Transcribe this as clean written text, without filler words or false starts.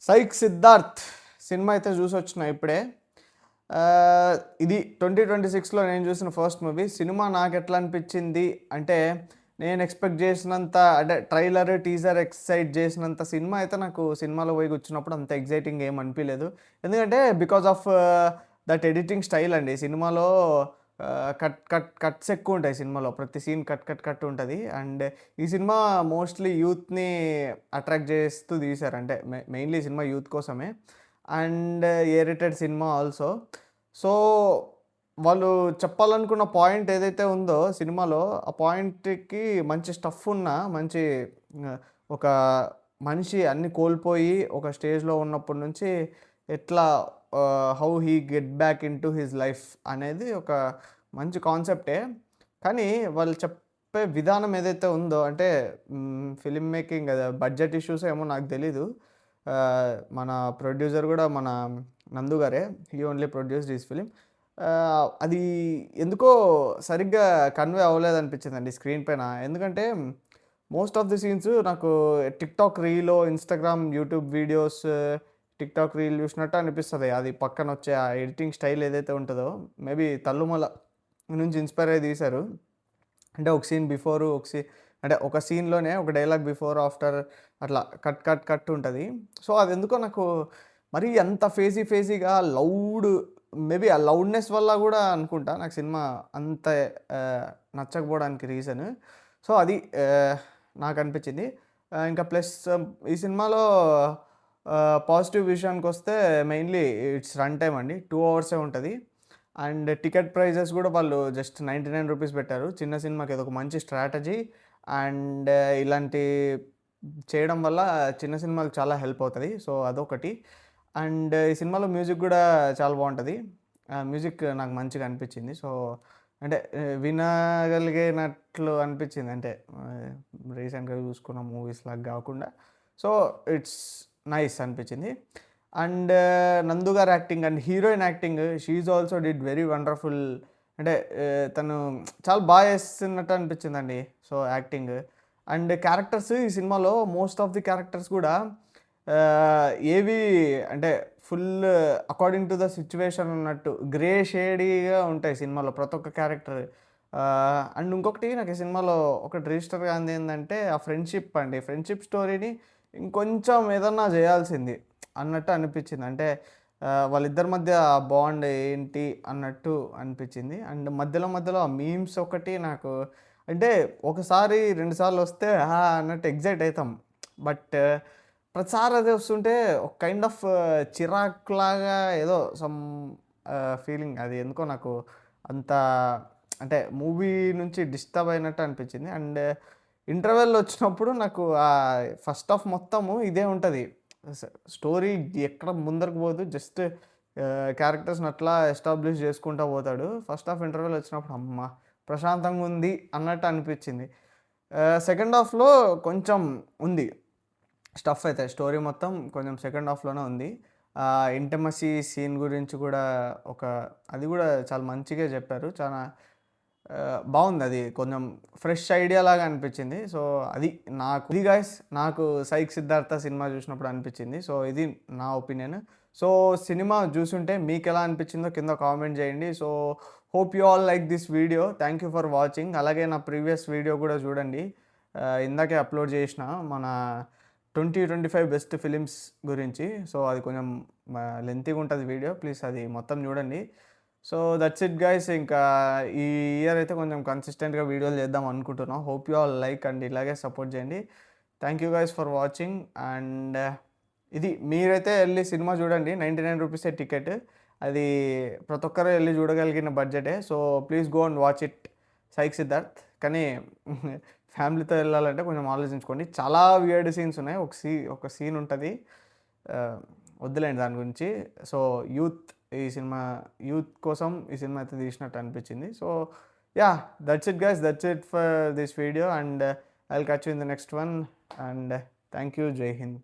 Psych Siddharth cinema అయితే చూసొచ్చిన ఇప్పుడే. ఇది 2026లో నేను చూసిన ఫస్ట్ మూవీ. సినిమా నాకు ఎట్లా అనిపించింది అంటే, నేను ఎక్స్పెక్ట్ చేసినంత అంటే ట్రైలర్, టీజర్ ఎక్సైట్ చేసినంత సినిమా అయితే నాకు సినిమాలో పోయి కూర్చున్నప్పుడు అంత ఎగ్జైటింగ్ ఏం అనిపించలేదు. ఎందుకంటే because of that editing style అండి. సినిమాలో కట్స్ ఎక్కువ ఉంటాయి సినిమాలో. ప్రతి సీన్ కట్ ఉంటది. అండ్ ఈ సినిమా మోస్ట్‌లీ యూత్‌ని అట్రాక్ట్ చేస్తూ తీశారు. అంటే మెయిన్‌లీ సినిమా యూత్ కోసమే. And A rated cinema also. So, వాళ్ళు చెప్పాలనుకున్న పాయింట్ ఏదైతే ఉందో సినిమాలో, ఆ పాయింట్‌కి మంచి స్టఫ్ ఉన్న మంచి ఆహ్, ఒక మనిషి అన్నీ కోల్పోయి ఒక స్టేజ్‌లో ఉన్నప్పటి నుంచి ఎట్లా how he get back into his life అనేది ఒక మంచి కాన్సెప్టే. కానీ వాళ్ళు చెప్పే విధానం ఏదైతే ఉందో అంటే ఫిల్మ్ మేకింగ్ బడ్జెట్ ఇష్యూస్ ఏమో నాకు తెలీదు. మన ప్రొడ్యూసర్ గూడా మన నందు గారే. He only produced this film. అది ఎందుకో సరిగ్గా కన్వే అవ్వలేదనిపించిందండి స్క్రీన్ పైన. ఎందుకంటే మోస్ట్ ఆఫ్ ది సీన్స్ నాకు టిక్‌టాక్ రీలో, Instagram, YouTube videos, TikTok reel చూసినట్టు అనిపిస్తది. అది పక్కనొచ్చే ఆ ఎడిటింగ్ స్టైల్ ఏదైతే ఉంటదో, మేబీ 'తల్లుమల' నుంచి ఇన్‌స్పైర్ అయ్యి తీశారు. అంటే ఒక సీన్ బిఫోరు, అంటే ఒక సీన్‌లోనే ఒక డైలాగ్ బిఫోర్, ఆఫ్టర్ అట్లా కట్ ఉంటది. సో, అదెందుకో నాకు మరీ అంత ఫేజీగా లౌడ్, మేబీ ఆ లౌడ్‌నెస్ వల్ల గూడా అనుకుంటా నాకు సినిమా అంత నచ్చకపోవడానికి రీజన్. సో, అది నాకనిపించింది. ఇంకా ప్లస్ ఈ సినిమాలో పాజిటివ్ విషయానికొస్తే మెయిన్‌లీ ఇట్స్ రన్ టైమ్ అండి. 2 అవర్సే ఉంటది. అండ్ టికెట్ ప్రైజెస్ గూడా వాళ్ళు జస్ట్ ₹99 పెట్టారు. చిన్న సినిమాకి ఇదొక మంచి స్ట్రాటజీ. అండ్ ఇలాంటి చేయడం వల్ల చిన్న సినిమాలకు చాలా హెల్ప్ అవుతది. సో, అదొకటి. అండ్ ఈ సినిమాలో మ్యూజిక్ గూడా చాలా బావుంటది. మ్యూజిక్ నాకు మంచిగా అనిపించింది. సో, అంటే వినగలిగినట్లు అనిపించింది. అంటే రీసెంట్‌గా చూసుకున్న మూవీస్ లాగా గాకుండా. సో, ఇట్స్ నైస్ అనిపించింది. అండ్ నందు గారి acting and heroine acting, she is also did very wonderful. అంటే తను చాలా చేస్తున్నట్టు అనిపించిందండి. So, acting. అండ్ క్యారెక్టర్స్ ఈ సినిమాలో మోస్ట్ ఆఫ్ ది క్యారెక్టర్స్ గూడా ఏవి అంటే full according to the situation అన్నట్టు గ్రే షేడీగా ఉంటాయి సినిమాలో ప్రతి ఒక్క క్యారెక్టర్. అండ్ ఇంకొకటి నాకు ఈ సినిమాలో ఒకటి రిజిస్టర్ కానిది ఏందంటే ఆ ఫ్రెండ్‌షిప్ అండి. ఫ్రెండ్‌షిప్ స్టోరీని ఇంకొంచెం ఏదన్నా జేయాల్సింది అన్నట్టు అనిపించింది. అంటే వాళ్ళిద్దరి మధ్య ఆ బాండ్ ఏంటి అన్నట్టు అనిపించింది. అండ్ మధ్యలో ఆ మీమ్స్ ఒకటి నాకు అంటే ఒకసారి, 2 సార్లు వస్తే అన్నట్టు ఎక్సైట్ అయితాం. బట్ ప్రతిసారి అదే వస్తుంటే ఒక కైండ్ ఆఫ్ చిరాకులాగా ఏదో సమ్ ఫీలింగ్ అది ఎందుకో నాకు అంత అంటే మూవీ నుంచి డిస్టర్బ్ అయినట్టు అనిపించింది. అండ్ ఇంటర్వెల్ వచ్చినప్పుడు నాకు ఫస్ట్ హాఫ్ మొత్తము ఇదే ఉంటది. స్ స్టోరీ ఎక్కడ ముందరకు పోదు. జస్ట్ క్యారెక్టర్స్‌ని అట్లా ఎస్టాబ్లిష్ చేసుకుంటా పోతాడు. ఫస్ట్ హాఫ్ ఇంటర్వెల్ వచ్చినప్పుడు హమ్మ! ప్రశాంతంగా ఉంది అన్నట్టు అనిపించింది. సెకండ్ హాఫ్‌లో కొంచెం ఉంది. స్టఫ్ అయితే స్టోరీ మొత్తం కొంచెం సెకండ్ హాఫ్‌లోనే ఉంది. ఇంటిమసీ సీన్ గురించి గూడా అది గూడా చాలా మంచిగా చెప్పారు. చాలా బావుందది. కొంచెం ఫ్రెష్ ఐడియా లాగా అనిపించింది. సో, ఇది గైస్ నాకు 'సైక్ సిద్ధార్థ' సినిమా చూసినప్పుడు అనిపించింది. సో, ఇది నా ఒపీనియన్. సో, సినిమా జూసుంటే మీకెలా అనిపించిందో కింద కామెంట్ చేయండి. So, hope you all like this video. Thank you for watching. అలాగే నా ప్రీవియస్ వీడియో గూడా చూడండి. ఇందాకే అప్‌లోడ్ చేసిన మన 2025 బెస్ట్ ఫిలిమ్స్ గురించి. సో, అది కొంచెం లెంతీగా ఉంటది వీడియో. ప్లీజ్ అది మొత్తం చూడండి. So, that's it guys. ఇంకా ఈ ఇయర్ అయితే కొంచెం కన్సిస్టెంట్‌గా వీడియోలు చేద్దాం అనుకుంటున్నాం. Hope you all like and ఇలాగే సపోర్ట్ చేయండి. Thank you guys for watching. And ఇది మీరైతే ఎళ్లి సినిమా చూడండి. ₹99 టికెట్. అది ప్రతి ఒక్కరు ఎళ్లి చూడగలిగిన బడ్జెటే. So, please go and watch it 'psych Siddharth'. కానీ ఫ్యామిలీతో ఎళ్ళాలంటే కొంచెం ఆలోచించుకోండి. చాలా వియర్డ్ సీన్స్ ఉన్నాయి. ఒక సీన్ ఉంటది. వద్దులేండి దాని గురించి. సో, యూత్ కోసం ఈ సినిమా అయితే తీసినట్టు అనిపించింది. So, yeah! That's it guys. That's it for this video and I will catch you in the next one. And thank you. జై హింద్.